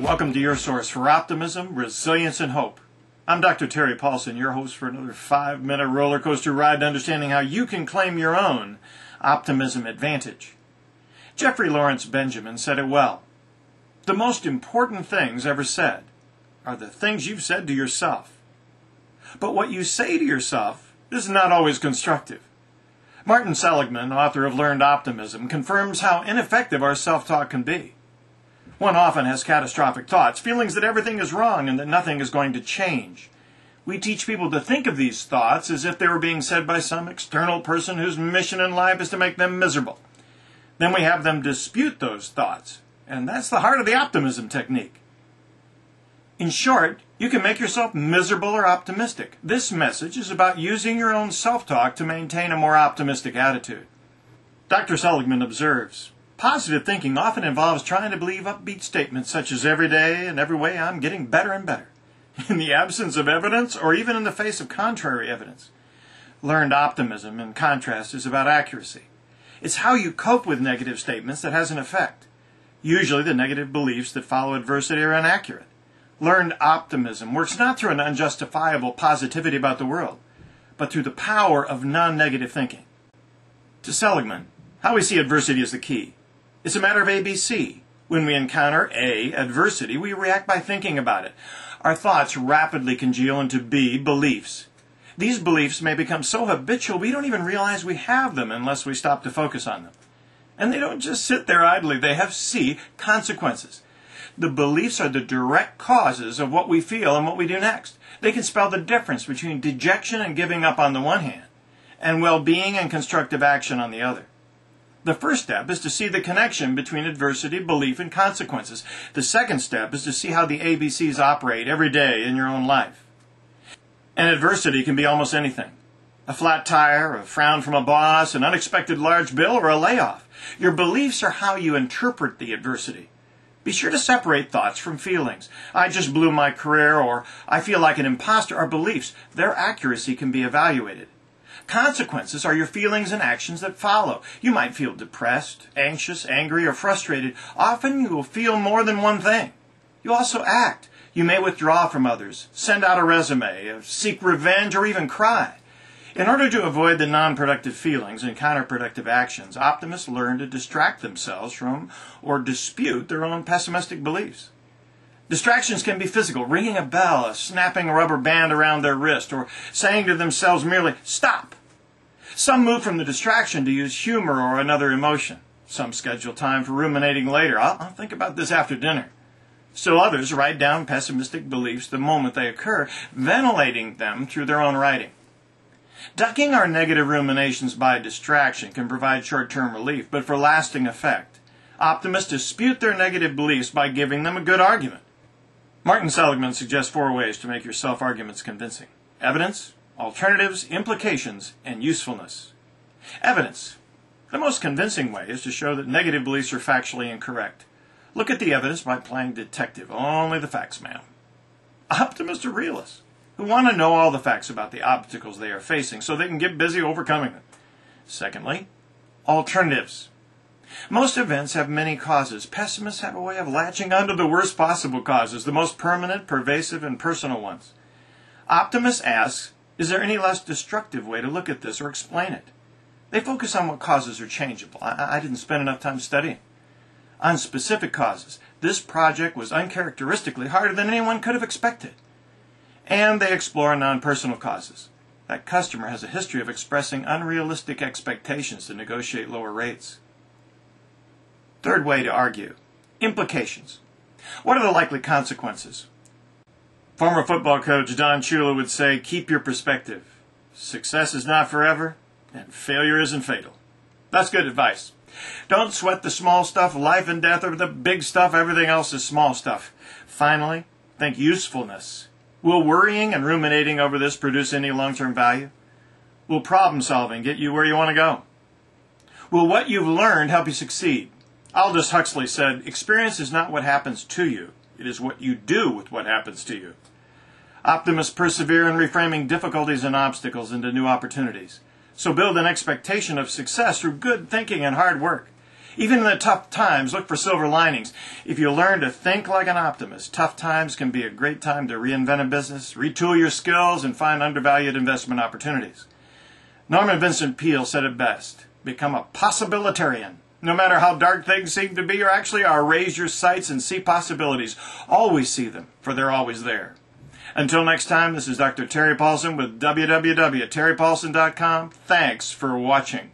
Welcome to your source for optimism, resilience, and hope. I'm Dr. Terry Paulson, your host for another 5-minute roller coaster ride to understanding how you can claim your own optimism advantage. Jeffrey Lawrence Benjamin said it well. The most important things ever said are the things you've said to yourself. But what you say to yourself is not always constructive. Martin Seligman, author of Learned Optimism, confirms how ineffective our self-talk can be. One often has catastrophic thoughts, feelings that everything is wrong and that nothing is going to change. We teach people to think of these thoughts as if they were being said by some external person whose mission in life is to make them miserable. Then we have them dispute those thoughts, and that's the heart of the optimism technique. In short, you can make yourself miserable or optimistic. This message is about using your own self-talk to maintain a more optimistic attitude. Dr. Seligman observes, positive thinking often involves trying to believe upbeat statements such as every day and every way I'm getting better and better, in the absence of evidence or even in the face of contrary evidence. Learned optimism, in contrast, is about accuracy. It's how you cope with negative statements that has an effect. Usually the negative beliefs that follow adversity are inaccurate. Learned optimism works not through an unjustifiable positivity about the world, but through the power of non-negative thinking. To Seligman, how we see adversity is the key. It's a matter of ABC. When we encounter A, adversity, we react by thinking about it. Our thoughts rapidly congeal into B, beliefs. These beliefs may become so habitual we don't even realize we have them unless we stop to focus on them. And they don't just sit there idly, they have C, consequences. The beliefs are the direct causes of what we feel and what we do next. They can spell the difference between dejection and giving up on the one hand, and well-being and constructive action on the other. The first step is to see the connection between adversity, belief, and consequences. The second step is to see how the ABCs operate every day in your own life. And adversity can be almost anything. A flat tire, a frown from a boss, an unexpected large bill, or a layoff. Your beliefs are how you interpret the adversity. Be sure to separate thoughts from feelings. I just blew my career, or I feel like an imposter are beliefs. Their accuracy can be evaluated. Consequences are your feelings and actions that follow. You might feel depressed, anxious, angry, or frustrated. Often you will feel more than one thing. You also act. You may withdraw from others, send out a resume, seek revenge, or even cry. In order to avoid the non-productive feelings and counterproductive actions, optimists learn to distract themselves from or dispute their own pessimistic beliefs. Distractions can be physical, ringing a bell, snapping a rubber band around their wrist, or saying to themselves merely, stop. Some move from the distraction to use humor or another emotion. Some schedule time for ruminating later. I'll think about this after dinner. Still others write down pessimistic beliefs the moment they occur, ventilating them through their own writing. Ducking our negative ruminations by distraction can provide short-term relief, but for lasting effect, optimists dispute their negative beliefs by giving them a good argument. Martin Seligman suggests 4 ways to make your self-arguments convincing: evidence, alternatives, implications, and usefulness. Evidence. The most convincing way is to show that negative beliefs are factually incorrect. Look at the evidence by playing detective. Only the facts, ma'am. Optimists are realists who want to know all the facts about the obstacles they are facing so they can get busy overcoming them. Secondly, alternatives. Most events have many causes. Pessimists have a way of latching onto the worst possible causes, the most permanent, pervasive, and personal ones. Optimists ask, is there any less destructive way to look at this or explain it? They focus on what causes are changeable. I didn't spend enough time studying. On specific causes, this project was uncharacteristically harder than anyone could have expected. And they explore non-personal causes. That customer has a history of expressing unrealistic expectations to negotiate lower rates. Third way to argue: implications. What are the likely consequences? Former football coach Don Shula would say, keep your perspective. Success is not forever, and failure isn't fatal. That's good advice. Don't sweat the small stuff. Life and death are the big stuff. Everything else is small stuff. Finally, think usefulness. Will worrying and ruminating over this produce any long-term value? Will problem-solving get you where you want to go? Will what you've learned help you succeed? Aldous Huxley said, experience is not what happens to you. It is what you do with what happens to you. Optimists persevere in reframing difficulties and obstacles into new opportunities. So build an expectation of success through good thinking and hard work. Even in the tough times, look for silver linings. If you learn to think like an optimist, tough times can be a great time to reinvent a business, retool your skills, and find undervalued investment opportunities. Norman Vincent Peale said it best: become a possibilitarian. No matter how dark things seem to be or actually are, raise your sights and see possibilities. Always see them, for they're always there. Until next time, this is Dr. Terry Paulson with www.terrypaulson.com. Thanks for watching.